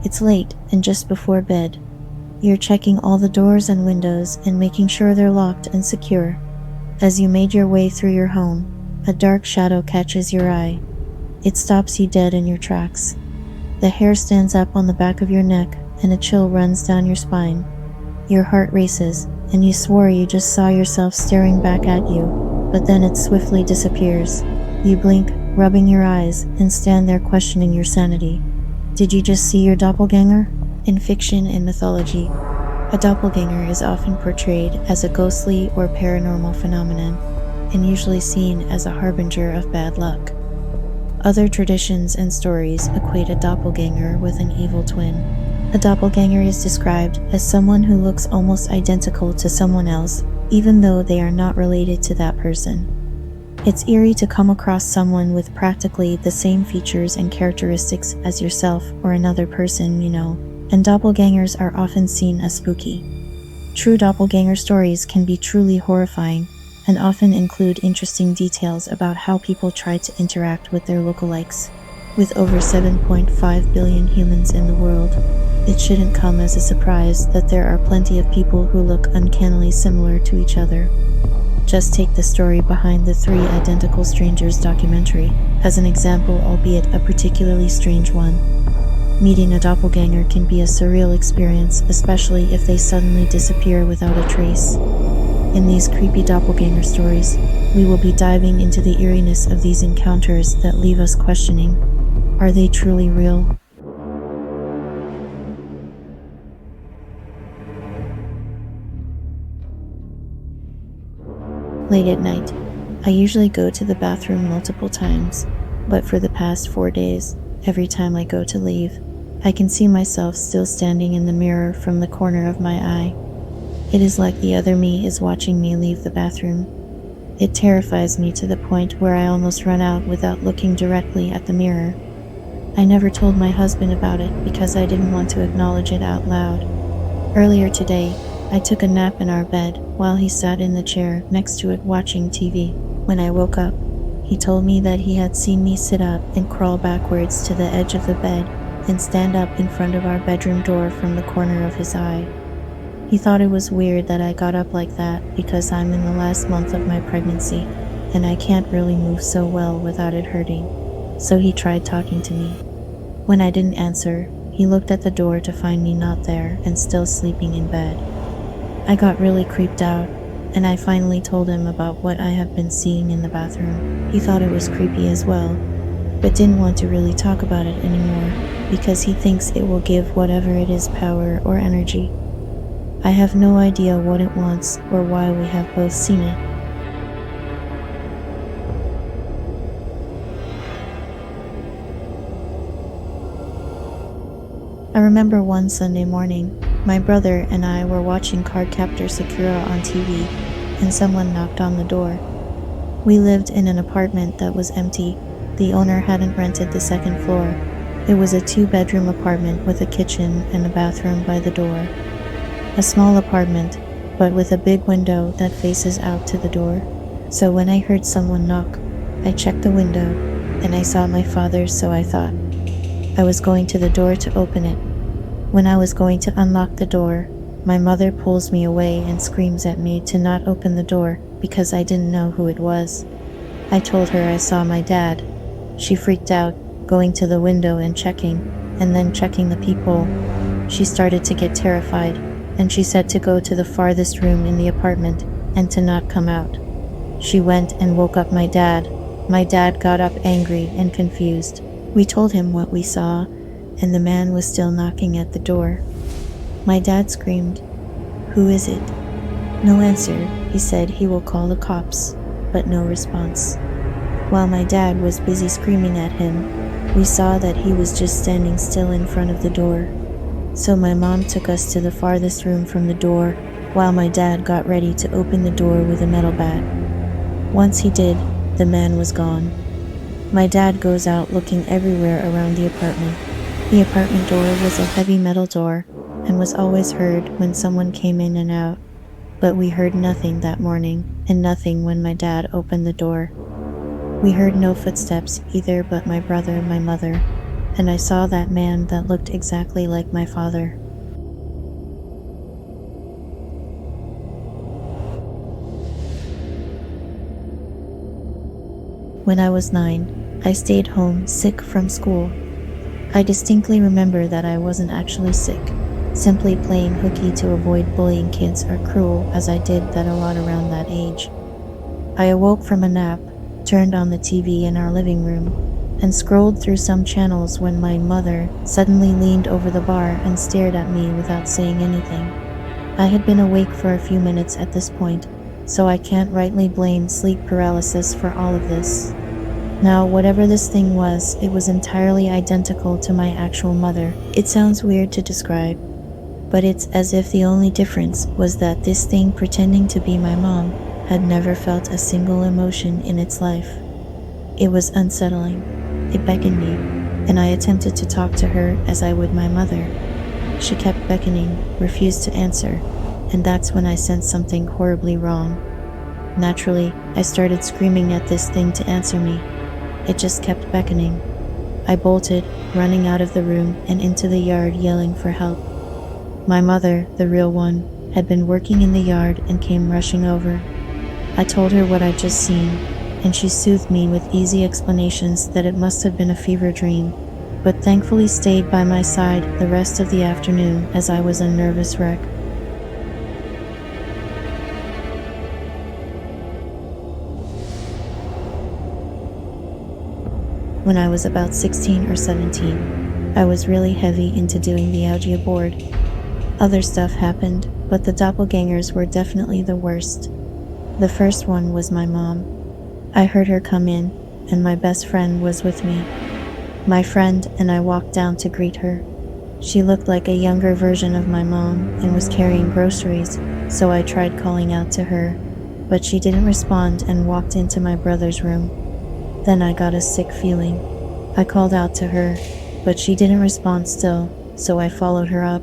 It's late and just before bed. You're checking all the doors and windows and making sure they're locked and secure. As you made your way through your home, a dark shadow catches your eye. It stops you dead in your tracks. The hair stands up on the back of your neck and a chill runs down your spine. Your heart races, and you swore you just saw yourself staring back at you, but then it swiftly disappears. You blink, rubbing your eyes, and stand there questioning your sanity. Did you just see your doppelganger? In fiction and mythology, a doppelganger is often portrayed as a ghostly or paranormal phenomenon, and usually seen as a harbinger of bad luck. Other traditions and stories equate a doppelganger with an evil twin. A doppelganger is described as someone who looks almost identical to someone else, even though they are not related to that person. It's eerie to come across someone with practically the same features and characteristics as yourself or another person you know, and doppelgangers are often seen as spooky. True doppelganger stories can be truly horrifying, and often include interesting details about how people try to interact with their lookalikes. With over 7.5 billion humans in the world, it shouldn't come as a surprise that there are plenty of people who look uncannily similar to each other. Just take the story behind the Three Identical Strangers documentary as an example, albeit a particularly strange one. Meeting a doppelganger can be a surreal experience, especially if they suddenly disappear without a trace. In these creepy doppelganger stories, we will be diving into the eeriness of these encounters that leave us questioning, are they truly real? Late at night, I usually go to the bathroom multiple times, but for the past 4 days, every time I go to leave, I can see myself still standing in the mirror from the corner of my eye. It is like the other me is watching me leave the bathroom. It terrifies me to the point where I almost run out without looking directly at the mirror. I never told my husband about it because I didn't want to acknowledge it out loud. Earlier today, I took a nap in our bed while he sat in the chair next to it watching TV. When I woke up, he told me that he had seen me sit up and crawl backwards to the edge of the bed and stand up in front of our bedroom door from the corner of his eye. He thought it was weird that I got up like that because I'm in the last month of my pregnancy and I can't really move so well without it hurting. So he tried talking to me. When I didn't answer, he looked at the door to find me not there and still sleeping in bed. I got really creeped out, and I finally told him about what I have been seeing in the bathroom. He thought it was creepy as well, but didn't want to really talk about it anymore because he thinks it will give whatever it is power or energy. I have no idea what it wants or why we have both seen it. I remember one Sunday morning, my brother and I were watching Cardcaptor Sakura on TV, and someone knocked on the door. We lived in an apartment that was empty. The owner hadn't rented the second floor. It was a 2-bedroom apartment with a kitchen and a bathroom by the door. A small apartment, but with a big window that faces out to the door. So when I heard someone knock, I checked the window, and I saw my father, so I thought. I was going to the door to open it. When I was going to unlock the door, my mother pulls me away and screams at me to not open the door because I didn't know who it was. I told her I saw my dad. She freaked out, going to the window and checking, and then checking the peephole. She started to get terrified, and she said to go to the farthest room in the apartment and to not come out. She went and woke up my dad. My dad got up angry and confused. We told him what we saw, and the man was still knocking at the door. My dad screamed, "Who is it?" No answer. He said he will call the cops, but no response. While my dad was busy screaming at him, we saw that he was just standing still in front of the door. So my mom took us to the farthest room from the door, while my dad got ready to open the door with a metal bat. Once he did, the man was gone. My dad goes out looking everywhere around the apartment. The apartment door was a heavy metal door and was always heard when someone came in and out, but we heard nothing that morning and nothing when my dad opened the door. We heard no footsteps either but my brother and my mother, and I saw that man that looked exactly like my father. When I was 9, I stayed home sick from school. I distinctly remember that I wasn't actually sick, simply playing hooky to avoid bullying kids or cruel, as I did that a lot around that age. I awoke from a nap, turned on the TV in our living room, and scrolled through some channels when my mother suddenly leaned over the bar and stared at me without saying anything. I had been awake for a few minutes at this point, so I can't rightly blame sleep paralysis for all of this. Now, whatever this thing was, it was entirely identical to my actual mother. It sounds weird to describe, but it's as if the only difference was that this thing pretending to be my mom had never felt a single emotion in its life. It was unsettling. It beckoned me, and I attempted to talk to her as I would my mother. She kept beckoning, refused to answer, and that's when I sensed something horribly wrong. Naturally, I started screaming at this thing to answer me. It just kept beckoning. I bolted, running out of the room and into the yard yelling for help. My mother, the real one, had been working in the yard and came rushing over. I told her what I'd just seen, and she soothed me with easy explanations that it must have been a fever dream, but thankfully stayed by my side the rest of the afternoon as I was a nervous wreck. When I was about 16 or 17, I was really heavy into doing the Ouija board. Other stuff happened, but the doppelgangers were definitely the worst. The first one was my mom. I heard her come in, and my best friend was with me. My friend and I walked down to greet her. She looked like a younger version of my mom and was carrying groceries, so I tried calling out to her, but she didn't respond and walked into my brother's room. Then I got a sick feeling. I called out to her, but she didn't respond still, so I followed her up.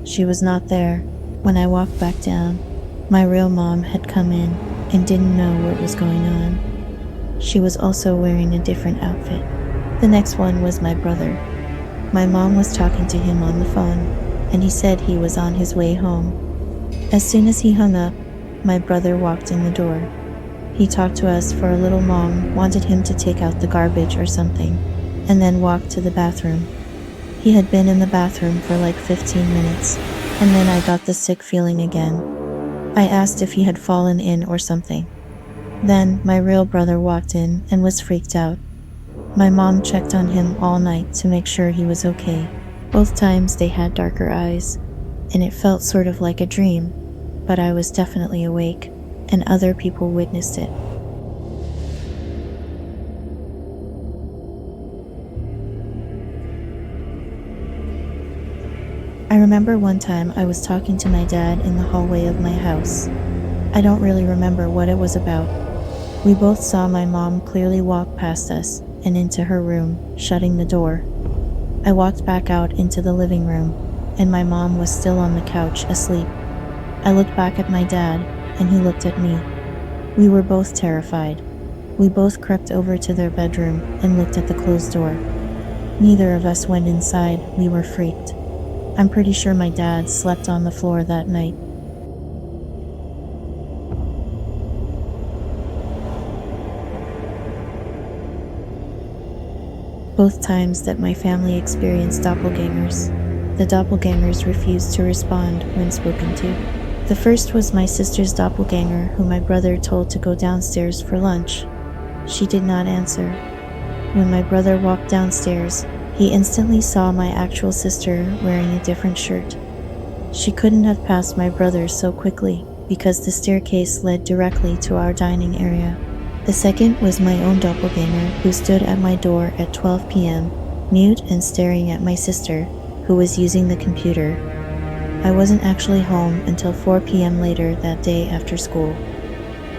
She was not there. When I walked back down, my real mom had come in and didn't know what was going on. She was also wearing a different outfit. The next one was my brother. My mom was talking to him on the phone, and he said he was on his way home. As soon as he hung up, my brother walked in the door. He talked to us for a little. Mom wanted him to take out the garbage or something, and then walked to the bathroom. He had been in the bathroom for like 15 minutes, and then I got the sick feeling again. I asked if he had fallen in or something. Then my real brother walked in and was freaked out. My mom checked on him all night to make sure he was okay. Both times they had darker eyes, and it felt sort of like a dream, but I was definitely awake, and other people witnessed it. I remember one time I was talking to my dad in the hallway of my house. I don't really remember what it was about. We both saw my mom clearly walk past us and into her room, shutting the door. I walked back out into the living room, and my mom was still on the couch, asleep. I looked back at my dad, and he looked at me. We were both terrified. We both crept over to their bedroom and looked at the closed door. Neither of us went inside. We were freaked. I'm pretty sure my dad slept on the floor that night. Both times that my family experienced doppelgangers, the doppelgangers refused to respond when spoken to. The first was my sister's doppelganger, who my brother told to go downstairs for lunch. She did not answer. When my brother walked downstairs, he instantly saw my actual sister wearing a different shirt. She couldn't have passed my brother so quickly because the staircase led directly to our dining area. The second was my own doppelganger, who stood at my door at 12 p.m., mute and staring at my sister, who was using the computer. I wasn't actually home until 4 p.m. later that day after school.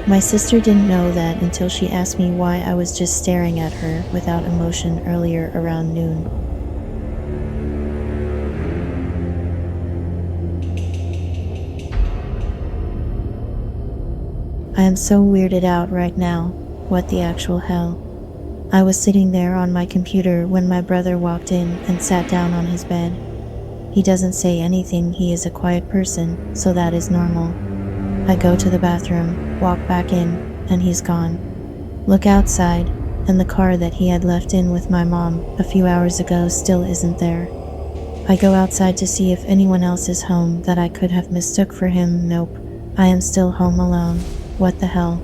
My sister didn't know that until she asked me why I was just staring at her without emotion earlier around noon. I am so weirded out right now. What the actual hell? I was sitting there on my computer when my brother walked in and sat down on his bed. He doesn't say anything, he is a quiet person, so that is normal. I go to the bathroom, walk back in, and he's gone. Look outside, and the car that he had left in with my mom a few hours ago still isn't there. I go outside to see if anyone else is home that I could have mistook for him. Nope. I am still home alone. What the hell?